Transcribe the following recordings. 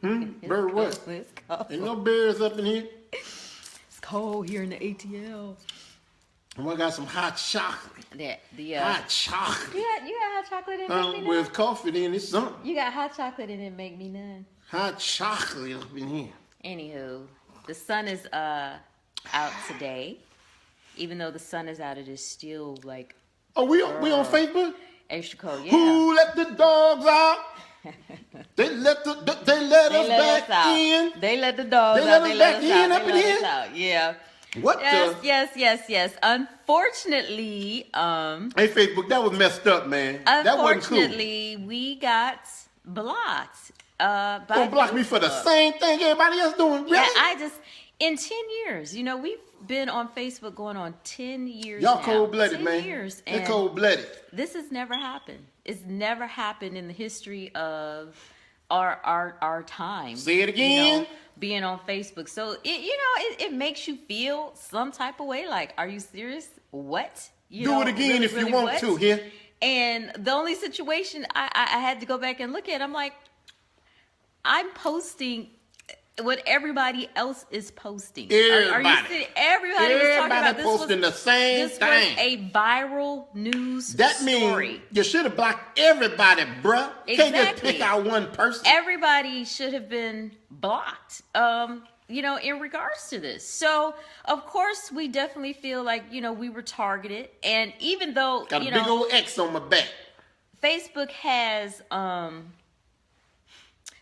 Bird what? It's cold. Ain't no bears up in here. It's cold here in the ATL. I got some hot chocolate. Hot chocolate. You got hot chocolate and make me none? With coffee in it, something. You got hot chocolate and it make me none. Hot chocolate up in here. Anywho, the sun is out today. Even though the sun is out, it is still like. Oh, we on Facebook? Extra cold, yeah. Who let the dogs out? They let us back in. They let the dogs They out. let us back in up in here. Yeah. What Yes. Unfortunately, hey Facebook, that was messed up, man. That wasn't cool. Unfortunately, we got blocked. Don't block me for the same thing everybody else doing. Really? Yeah, in 10 years, we've been on Facebook going on 10 years. Y'all cold-blooded, man. 10 years. They're cold-blooded. This has never happened. It's never happened in the history of our time. Say it again. Being on Facebook. So it makes you feel some type of way. Like, are you serious? What? Do it again if you want to, here. And the only situation I had to go back and look at, I'm like, I'm posting what everybody else is posting. Everybody. Everybody was talking about this. Posting the same thing. This was a viral news that story. Means you should have blocked everybody, bruh. Exactly. Can't just pick out one person. Everybody should have been blocked. In regards to this. So, of course, we definitely feel like, we were targeted. And even though, got a big old X on my back. Facebook has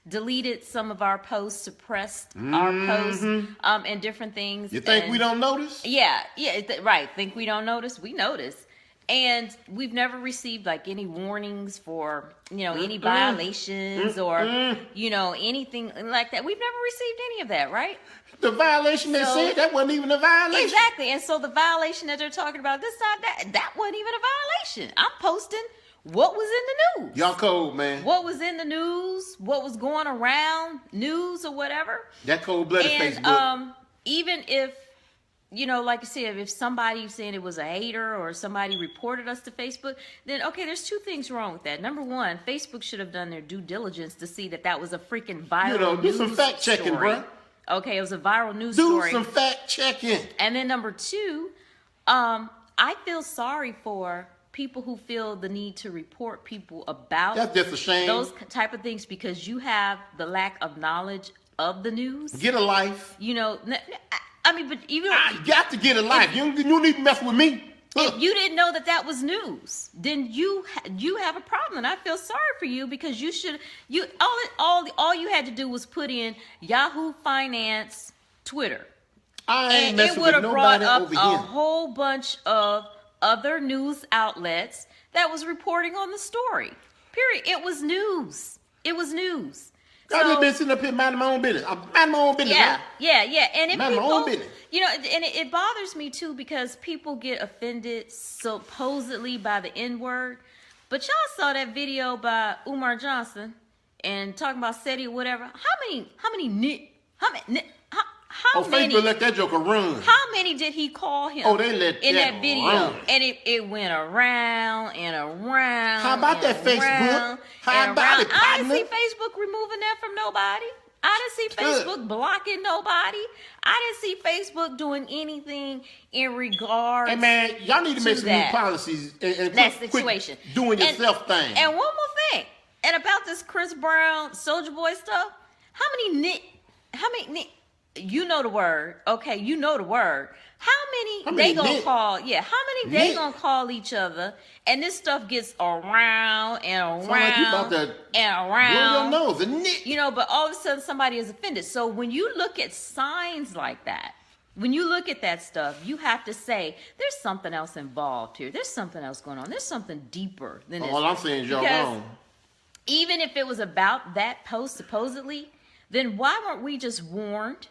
deleted some of our posts, suppressed our posts, and different things. You think we don't notice? Yeah, right. Think we don't notice? We notice. And we've never received like any warnings for, any violations or, anything like that. We've never received any of that, right? The violation they said, that wasn't even a violation. Exactly. And so the violation that they're talking about this time, that wasn't even a violation. I'm posting what was in the news. Y'all cold, man. What was in the news, what was going around, news or whatever. That cold-blooded Facebook. Even if, like I said, if somebody saying it was a hater or somebody reported us to Facebook, then, okay, there's two things wrong with that. Number one, Facebook should have done their due diligence to see that was a freaking viral do some fact checking, bro. Okay, it was a viral news story. Do some fact checking. And then number two, I feel sorry for people who feel the need to report people about that's just a shame. Those type of things because you have the lack of knowledge of the news. Get a life. But even I got to get a life. You don't need to mess with me. If you didn't know that was news, then you have a problem, and I feel sorry for you because all you had to do was put in Yahoo Finance Twitter, and it would have brought up a whole bunch of other news outlets that was reporting on the story. Period. It was news. I've just been sitting up here minding my own business. I'm minding my own business. Yeah. And if minding my own business. And it bothers me too because people get offended supposedly by the N-word. But y'all saw that video by Umar Johnson and talking about SETI or whatever. How many Facebook let that joker run. How many did he call him? Oh, they let in that video, run. And it went around and around. How about that Facebook? How about it, partner? I didn't see Facebook removing that from nobody. I didn't see Facebook blocking nobody. I didn't see Facebook doing anything in regards. Hey man, y'all need to make some new policies and quit doing yourself thing. And one more thing, and about this Chris Brown Soulja Boy stuff. How many you know the word. Okay, you know the word. How many they gonna call? Yeah, how many they gonna call each other? And this stuff gets around and around and around. Blow your nose, but all of a sudden somebody is offended. So when you look at signs like that, when you look at that stuff, you have to say there's something else involved here. There's something else going on. There's something deeper than this. All I'm saying is y'all wrong. Even if it was about that post supposedly, then why weren't we just warned?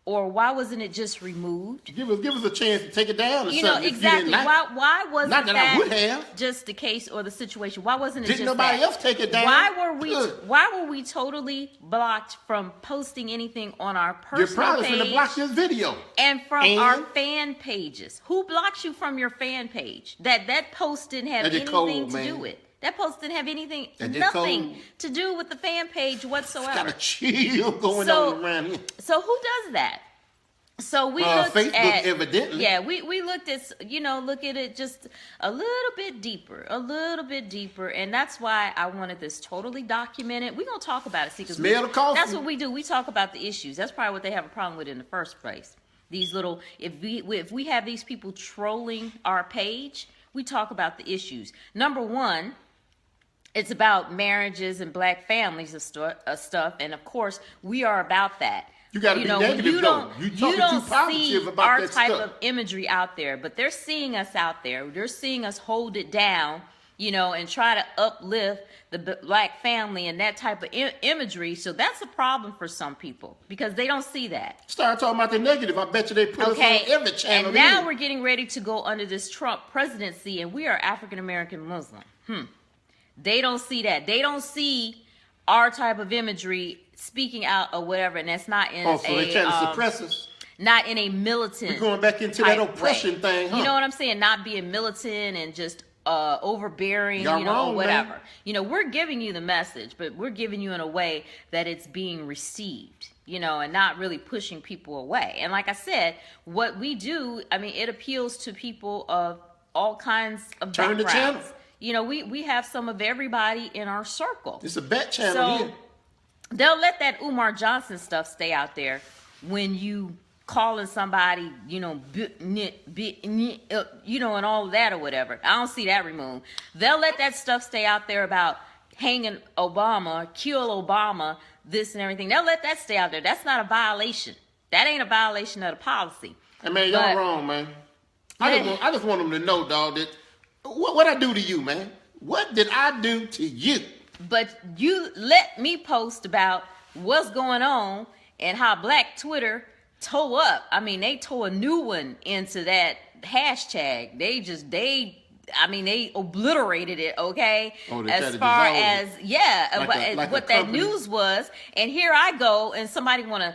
Or why wasn't it just removed? Give us a chance to take it down or something. Exactly. Why wasn't Not that I would have. Just the case or the situation? Why wasn't it Didn't just nobody else take it down? Why were we totally blocked from posting anything on our personal page? You're probably going to block this video. And from our fan pages. Who blocked you from your fan page? That post didn't have anything to do with. That post didn't have anything, And nothing to do with the fan page whatsoever. Got a chill going on around here. So who does that? So we looked Facebook, at, evidently. Yeah, we looked at, look at it just a little bit deeper, and that's why I wanted this totally documented. We're gonna talk about it, see, because Smell the coffee. That's what we do. We talk about the issues. That's probably what they have a problem with in the first place. These little, if we have these people trolling our page, we talk about the issues. Number one, it's about marriages and black families and stuff, and of course, we are about that. You got to be negative, though. You don't see our type of imagery out there, but they're seeing us out there. They're seeing us hold it down, and try to uplift the black family and that type of imagery. So that's a problem for some people because they don't see that. Start talking about the negative. I bet you they put us on every channel. And now we're getting ready to go under this Trump presidency, and we are African-American Muslim. They don't see that. They don't see our type of imagery speaking out or whatever, and that's not in so they're trying to suppress us. Not in a militant. We're going back into that oppression thing, huh? You know what I'm saying? Not being militant and just overbearing, wrong, or whatever. Man. We're giving you the message, but we're giving you in a way that it's being received, and not really pushing people away. And like I said, what we do, it appeals to people of all kinds of backgrounds. Turn the channel. We have some of everybody in our circle. It's a bet channel here. They'll let that Umar Johnson stuff stay out there when you calling somebody, and all of that or whatever. I don't see that removed. They'll let that stuff stay out there about hanging Obama, kill Obama, this and everything. They'll let that stay out there. That's not a violation. That ain't a violation of the policy. Hey, man, y'all wrong, man. I just want them to know, dog, that what I do to you, man? What did I do to you? But you let me post about what's going on and how Black Twitter tore up. They tore a new one into that hashtag. They obliterated it, okay? As far as, what that news was. And here I go, and somebody want to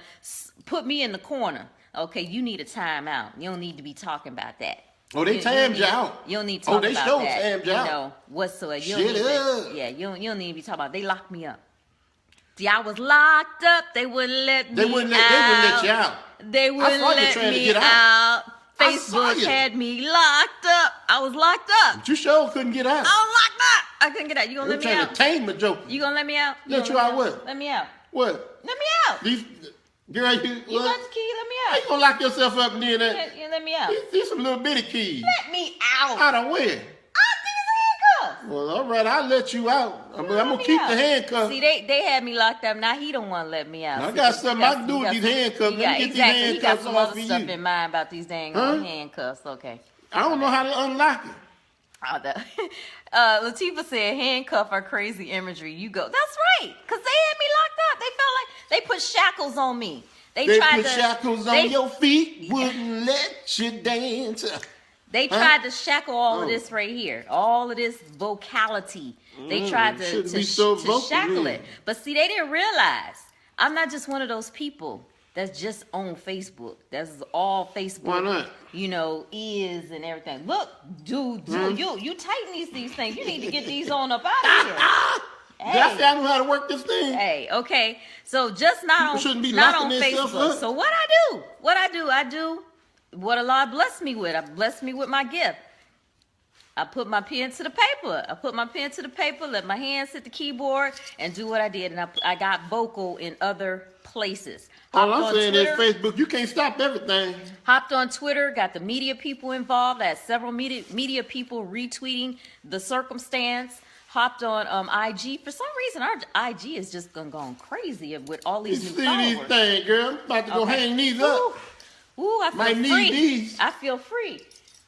put me in the corner. Okay, you need a timeout. You don't need to be talking about that. Oh, they timed you out. You don't need to talk about that. Oh, they timed you out. Whatsoever. Shut up. You don't need to be talking about. They locked me up. See, I was locked up. They wouldn't let me out. They wouldn't let you out. They wouldn't let me out. Facebook had me locked up. I was locked up. But you sure couldn't get out. I was locked up. I couldn't get out. You gonna let me out? Trying to tame the joke. You gonna let me out? Let you out what? Let me out. What? Let me out. Girl, you got the key. Let me out. How you gonna lock yourself up and then that? You let me out. These some little bitty keys. Let me out. Out of where? Out these handcuffs. Well, all right, I'll let you out. I'm gonna keep the handcuffs. See, they had me locked up. Now he don't want to let me out. I got something I can do with these handcuffs. Let me get these handcuffs he got some off other of stuff you. in mind about these dang handcuffs. Okay. I don't know how to unlock it. Latifah said handcuff are crazy imagery. You go. That's right, because they had me locked up. They felt like they put shackles on me. They put shackles on your feet, wouldn't let you dance. They tried to shackle all of this right here, all of this vocality. They tried to shackle it. But see, they didn't realize I'm not just one of those people that's just on Facebook. That's all Facebook. Why not? Is and everything. Look, dude, you tighten these things. You need to get these on up out of here. Hey. Did I say I know how to work this thing? Hey, okay. So just not on Facebook. So what I do what Allah blessed me with. I blessed me with my gift. I put my pen to the paper. Let my hands hit the keyboard and do what I did. And I got vocal in other places. All I'm saying is Facebook, you can't stop everything. Hopped on Twitter, got the media people involved. I had several media people retweeting the circumstance. Hopped on IG. For some reason, our IG is just gone crazy with all these new followers. You see these things, girl. I'm about to go hang these up. Ooh, I feel might free. Need these. I feel free.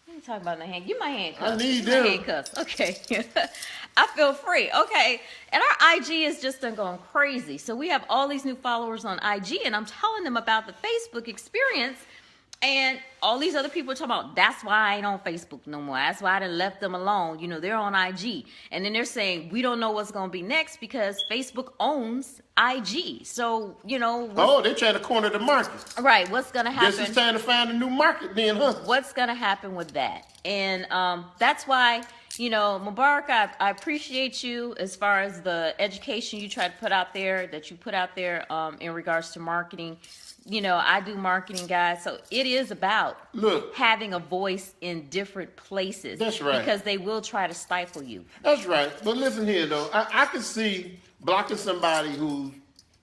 Let me talk about the hand. Give my handcuffs. I need them. Handcuffs. Okay. I feel free. Okay. And our IG is just going crazy. So we have all these new followers on IG, and I'm telling them about the Facebook experience. And all these other people are talking about, that's why I ain't on Facebook no more. That's why I done left them alone. They're on IG. And then they're saying, we don't know what's going to be next because Facebook owns IG. So, they're trying to corner the market. Right. What's going to happen? Guess it's time to find a new market then, huh? What's going to happen with that? And that's why, You know, Mubarak, I appreciate you as far as the education you try to put out there, in regards to marketing. You know, I do marketing, guys, so it is about having a voice in different places. That's right. Because they will try to stifle you. That's right. But listen here, though. I can see blocking somebody who's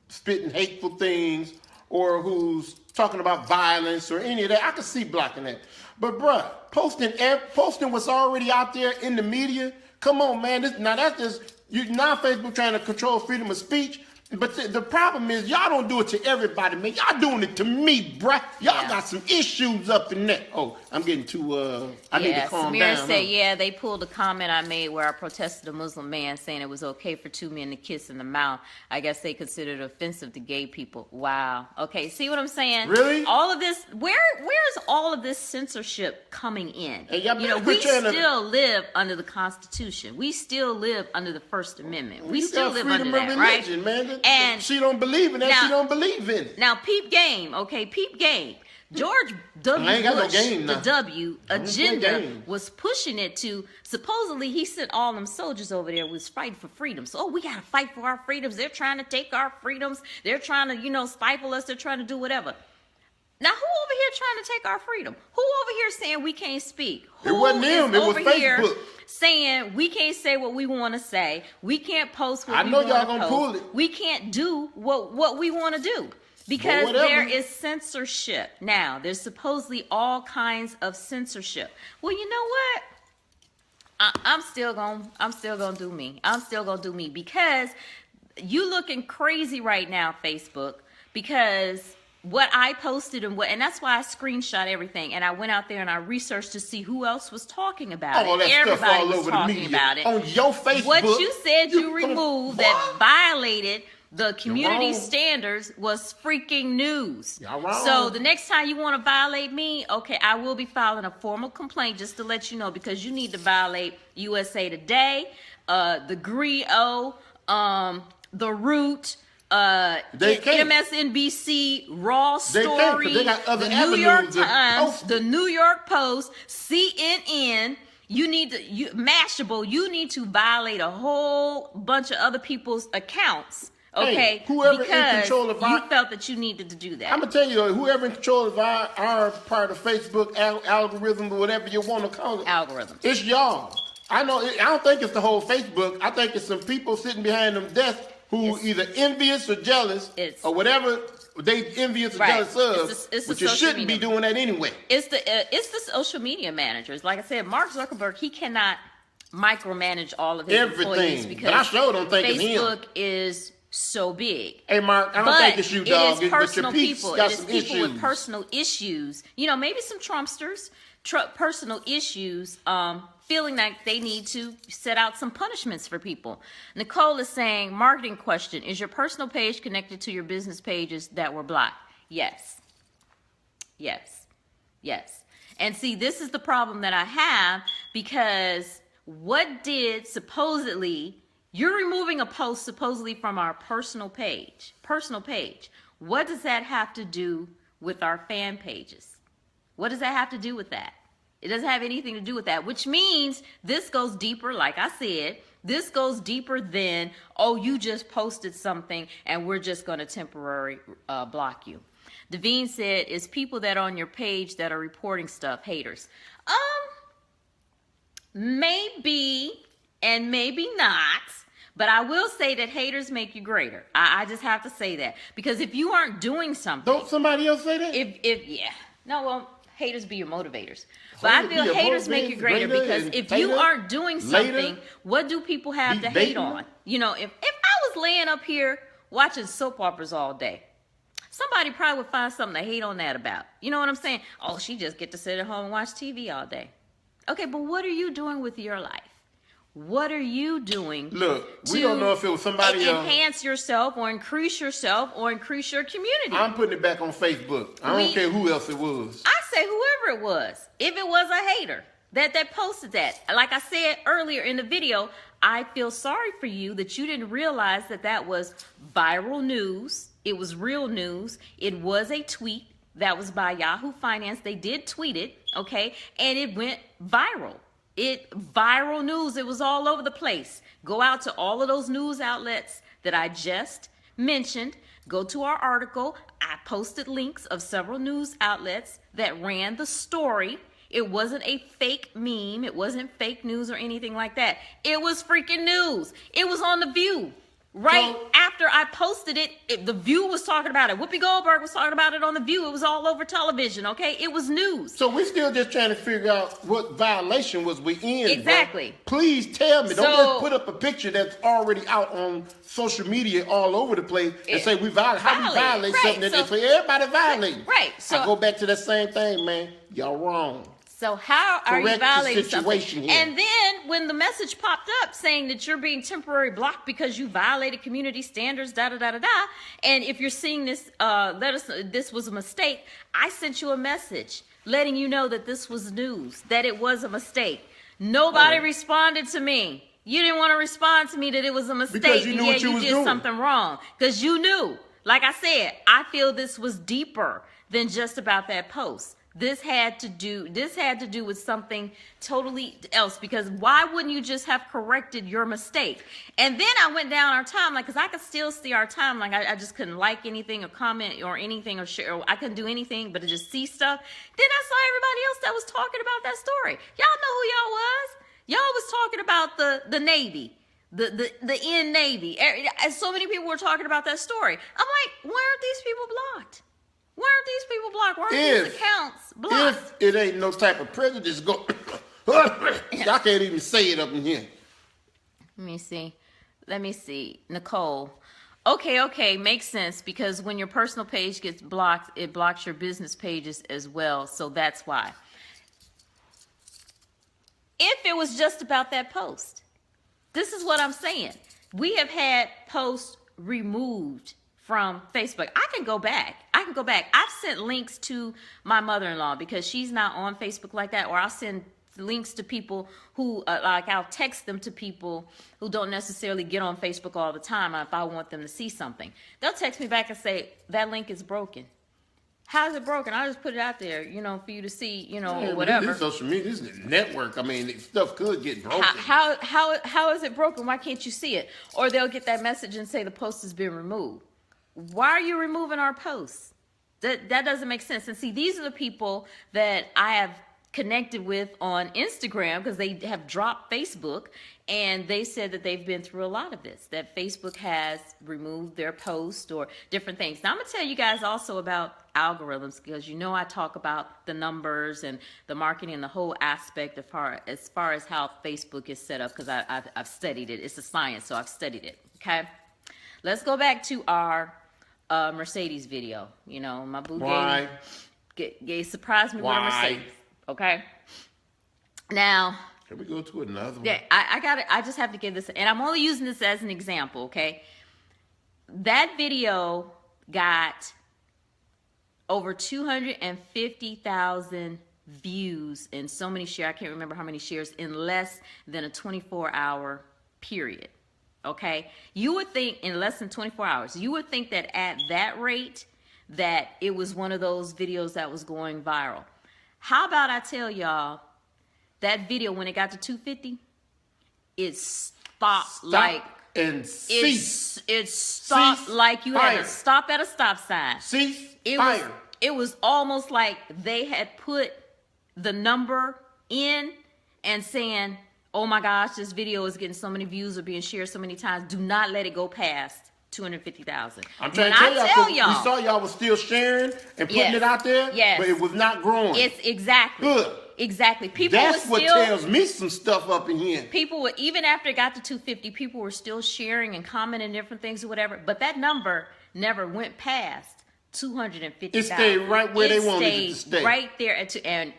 spitting hateful things or who's talking about violence or any of that. I can see blocking that. But, bruh, posting what's already out there in the media, come on, man. That's just, now Facebook trying to control freedom of speech. But the problem is, y'all don't do it to everybody, man. Y'all doing it to me, bruh. Y'all got some issues up in there. Oh, I'm getting too, I need to calm Samira down. said, they pulled a comment I made where I protested a Muslim man saying it was okay for two men to kiss in the mouth. I guess they considered it offensive to gay people. Wow. Okay, see what I'm saying? Really? All of this, where's all of this censorship coming in? Hey, we still live under the Constitution. We still live under the First Amendment. We still live under that, religion, right? Man. And she don't believe in that. Now, she don't believe in it. Now, peep game, okay? Peep game. George W. Bush, the W agenda was pushing it to, supposedly he sent all them soldiers over there was fighting for freedom. So, we got to fight for our freedoms. They're trying to take our freedoms. They're trying to, stifle us. They're trying to do whatever. Now, who over here trying to take our freedom? Who over here saying we can't speak? Who it wasn't them. It was Facebook. Saying we can't say what we want to say. We can't post what we want to post. I know y'all gonna pull it. We can't do what we want to do. Because there is censorship. Now, there's supposedly all kinds of censorship. Well, you know what? I'm still gonna do me. I'm still gonna do me because you looking crazy right now, Facebook, because what I posted and that's why I screenshot everything and I went out there and I researched to see who else was talking about it. That Everybody stuff all was over talking the media. about it. On your Facebook. What you said you removed that violated the community standards was freaking news. So the next time you want to violate me, okay, I will be filing a formal complaint just to let you know because you need to violate USA Today, the Griot, the Root, MSNBC, Raw Story, the New York Times, the New York Post, CNN. You need to, Mashable, you need to violate a whole bunch of other people's accounts. Okay, whoever because in control of you felt that you needed to do that. I'm gonna tell you, whoever in control of our part of Facebook algorithm or whatever you want to call it, algorithm, it's y'all. I know. I don't think it's the whole Facebook. I think it's some people sitting behind them desks who either envious or jealous or whatever they envious or jealous of. But you shouldn't be doing that anyway. It's the social media managers. Like I said, Mark Zuckerberg, he cannot micromanage all of his employees because but I sure don't think Facebook is so big. Hey, Mark, I don't think it's you, dog. It is personal people. It is people with personal issues. Maybe some Trumpsters, personal issues, feeling like they need to set out some punishments for people. Nicole is saying, marketing question, is your personal page connected to your business pages that were blocked? Yes. Yes. Yes. And see, this is the problem that I have because what did supposedly... You're removing a post supposedly from our personal page. What does that have to do with our fan pages? What does that have to do with that? It doesn't have anything to do with that, which means this goes deeper, like I said. This goes deeper than, oh, you just posted something and we're just going to temporarily block you. Devine said, is people that are on your page that are reporting stuff haters? Maybe and maybe not. But I will say that haters make you greater. I just have to say that. Because if you aren't doing something... Don't somebody else say that? Haters be your motivators. But I feel haters make you greater because if you aren't doing something, what do people have to hate on? If I was laying up here watching soap operas all day, somebody probably would find something to hate on that about. You know what I'm saying? Oh, she just get to sit at home and watch TV all day. Okay, but what are you doing with your life? What are you doing? Look, we don't know if it was somebody else. Enhance yourself or increase your community. I'm putting it back on Facebook. I don't care who else it was. I say whoever it was. If it was a hater that posted that. Like I said earlier in the video, I feel sorry for you that you didn't realize that was viral news. It was real news. It was a tweet that was by Yahoo Finance. They did tweet it, okay? And it went viral. Viral news. It was all over the place. Go out to all of those news outlets that I just mentioned. Go to our article. I posted links of several news outlets that ran the story. It wasn't a fake meme. It wasn't fake news or anything like that. It was freaking news. It was on The View. Right after I posted it, The View was talking about it. Whoopi Goldberg was talking about it on The View. It was all over television, okay? It was news. So we're still just trying to figure out what violation was we in. Exactly. Bro. Please tell me. Don't just put up a picture that's already out on social media all over the place and say we violate. How we violate something that they say everybody violating. Right. So I go back to that same thing, man. Y'all wrong. So how are you violating something? Here. And then when the message popped up saying that you're being temporarily blocked because you violated community standards, and if you're seeing this, let us know this was a mistake. I sent you a message letting you know that this was news, that it was a mistake. Nobody responded to me. You didn't want to respond to me that it was a mistake. Because you knew what you was did doing. Something wrong. Because you knew. Like I said, I feel this was deeper than just about that post. This had to do with something totally else, because why wouldn't you just have corrected your mistake? And then I went down our timeline, because I could still see our timeline. I just couldn't like anything or comment or anything or share. Or I couldn't do anything but to just see stuff. Then I saw everybody else that was talking about that story. Y'all know who y'all was. Y'all was talking about the Navy. The in Navy. And so many people were talking about that story. I'm like, why aren't these people blocked? Why aren't these people blocked? Why aren't these accounts blocked? If it ain't no type of prejudice, I can't even say it up in here. Let me see. Nicole. Okay, makes sense, because when your personal page gets blocked, it blocks your business pages as well. So that's why. If it was just about that post, this is what I'm saying. We have had posts removed from Facebook. I can go back. I've sent links to my mother-in-law because she's not on Facebook like that, or I'll send links to people who, I'll text them to people who don't necessarily get on Facebook all the time if I want them to see something. They'll text me back and say, that link is broken. How is it broken? I'll just put it out there, for you to see, or whatever. This social media, this is a network. I mean, stuff could get broken. How is it broken? Why can't you see it? Or they'll get that message and say the post has been removed. Why are you removing our posts? That doesn't make sense. And see, these are the people that I have connected with on Instagram, because they have dropped Facebook, and they said that they've been through a lot of this, that Facebook has removed their posts or different things. Now, I'm going to tell you guys also about algorithms, because I talk about the numbers and the marketing and the whole aspect as far as how Facebook is set up, because I've studied it. It's a science, so I've studied it. Okay, let's go back to our Mercedes video. My boo surprised me with a Mercedes. Okay. Now, can we go to another one? Yeah, I just have to give this, and I'm only using this as an example. Okay. That video got over 250,000 views and so many shares. I can't remember how many shares in less than a 24-hour period. Okay, you would think in less than 24 hours, you would think that at that rate that it was one of those videos that was going viral. How about I tell y'all, that video, when it got to 250, it stopped like and cease. It stopped cease like you fire. Had to stop at a stop sign. Cease fire. It was almost like they had put the number in and saying, oh my gosh, this video is getting so many views or being shared so many times. Do not let it go past 250,000. I'm trying to tell y'all, we saw y'all was still sharing and putting it out there, but it was not growing. It's exactly. Good. Exactly. That's what tells me some stuff up in here. People were, even after it got to 250, people were still sharing and commenting different things or whatever, but that number never went past 250,000. It stayed right where they wanted it to stay. Right there,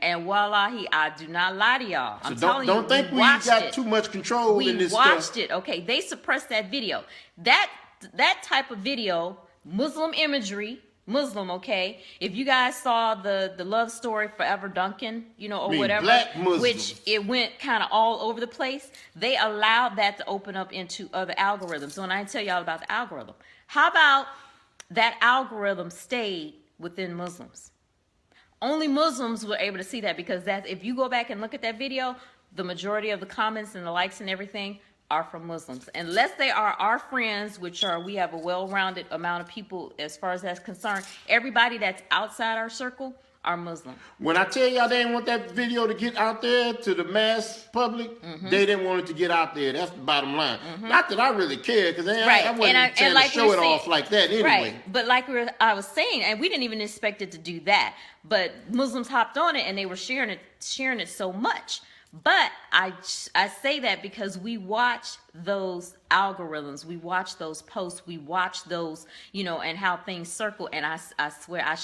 and wallahi, I do not lie to y'all. I'm telling you, don't think we got too much control in this stuff. We watched it. Okay, they suppressed that video. That type of video, Muslim imagery, okay. If you guys saw the love story Forever Duncan, or whatever, which it went kind of all over the place, they allowed that to open up into other algorithms. So when I tell y'all about the algorithm, how about that algorithm stayed within Muslims? Only Muslims were able to see that, because if you go back and look at that video, the majority of the comments and the likes and everything are from Muslims. Unless they are our friends, which are, we have a well-rounded amount of people as far as that's concerned. Everybody that's outside our circle are Muslim. When I tell y'all they didn't want that video to get out there to the mass public, they didn't want it to get out there. That's the bottom line. Not that I really care, because I wasn't trying to show it off like that anyway. Right, but like I was saying, and we didn't even expect it to do that, but Muslims hopped on it and they were sharing it so much. But I say that because we watch those algorithms, we watch those posts, we watch those, and how things circle. And I swear I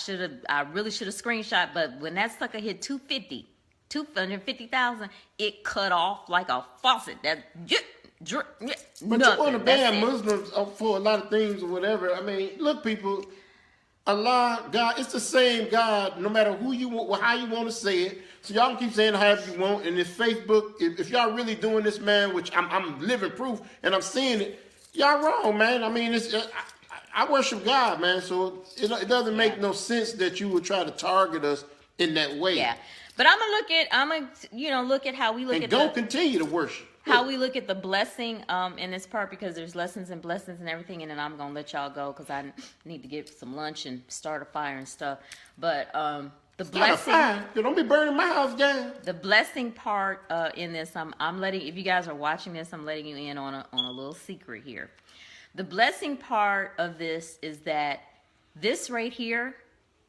really should have screenshot, but when that sucker hit 250,000, it cut off like a faucet. But you want to ban Muslims for a lot of things or whatever. I mean, look, people, Allah, God, it's the same God, no matter how you want to say it. So y'all can keep saying however you want. And if Facebook, if y'all really doing this, man, which I'm living proof and I'm seeing it, y'all wrong, man. I mean, I worship God, man. So it doesn't make no sense that you would try to target us in that way. Yeah, but I'm gonna look at how we look and at. Don't continue to worship. How we look at the blessing in this part, because there's lessons and blessings and everything, and then I'm gonna let y'all go because I need to get some lunch and start a fire and stuff. But the blessing, don't be burning my house down. The blessing part in this, I'm letting, if you guys are watching this, I'm letting you in on a little secret here. The blessing part of this is that this right here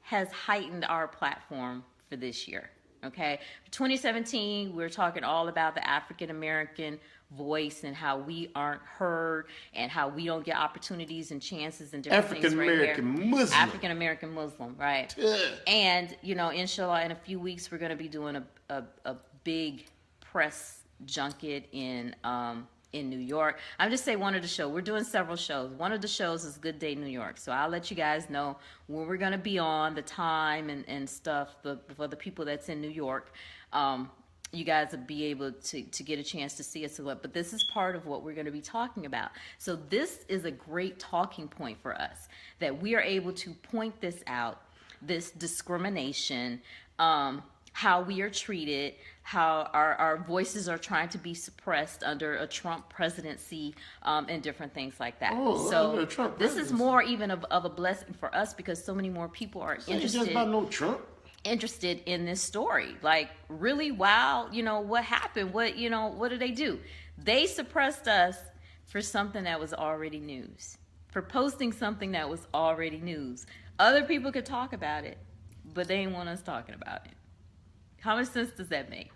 has heightened our platform for this year. Okay, 2017, we're talking all about the African American voice and how we aren't heard and how we don't get opportunities and chances and different things right here. African American Muslim, right? Yeah. And inshallah, in a few weeks, we're going to be doing a big press junket in New York. I'm just saying one of the shows. We're doing several shows. One of the shows is Good Day New York. So I'll let you guys know when we're going to be on, the time and stuff for the people that's in New York. You guys will be able to get a chance to see us. But this is part of what we're going to be talking about. So this is a great talking point for us, that we are able to point this out, this discrimination, how we are treated, how our voices are trying to be suppressed under a Trump presidency, and different things like that. So this is more even of a blessing for us, because so many more people are interested in this story. Like, really, wow, what happened? What did they do? They suppressed us for something that was already news, for posting something that was already news. Other people could talk about it, but they didn't want us talking about it. How much sense does that make?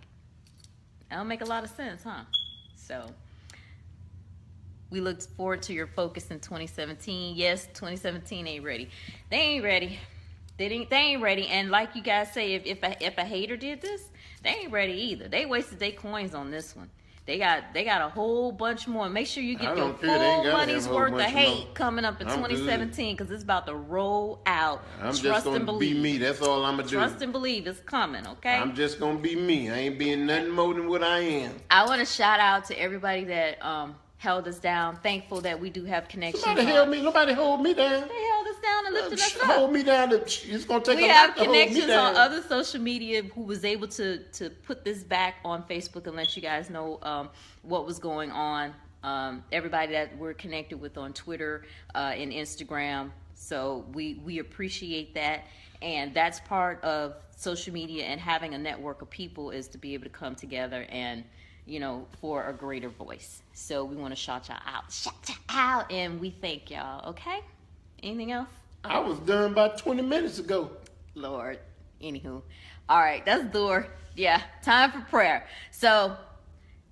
That don't make a lot of sense, huh? So we look forward to your focus in 2017. Yes, 2017 ain't ready. They ain't ready. They ain't ready. And like you guys say, if a hater did this, they ain't ready either. They wasted their coins on this one. They got a whole bunch more. Make sure you get your full money's worth of hate coming up in 2017, because it's about to roll out. I'm just going to be me. That's all I'm going to do. Trust and believe it's coming, okay? I'm just going to be me. I ain't being nothing more than what I am. I want to shout out to everybody that held us down. Thankful that we do have connections. Nobody hold me down. They held us down and lifted us up. Hold me down. It's going to take a lot to hold me down. We have connections on other social media who was able to put this back on Facebook and let you guys know what was going on. Everybody that we're connected with on Twitter and Instagram. So we appreciate that. And that's part of social media and having a network of people, is to be able to come together and for a greater voice. So we want to shout y'all out, and we thank y'all. Okay? Anything else? I was done about 20 minutes ago. Lord. Anywho. All right, that's the door. Yeah, time for prayer. So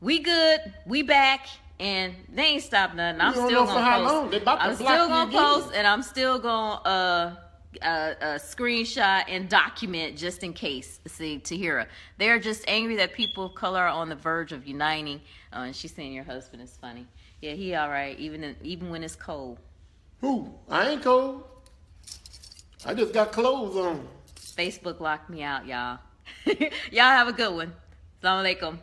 we good. We back. And they ain't stopped nothing. I'm still gonna post. I'm still gonna post, and I'm still gonna screenshot and document just in case. See, Tahira, they're just angry that people of color are on the verge of uniting. And she's saying your husband is funny. Yeah, he all right, even when it's cold. Who? I ain't cold. I just got clothes on. Facebook locked me out, y'all. Y'all have a good one. Assalamu alaikum.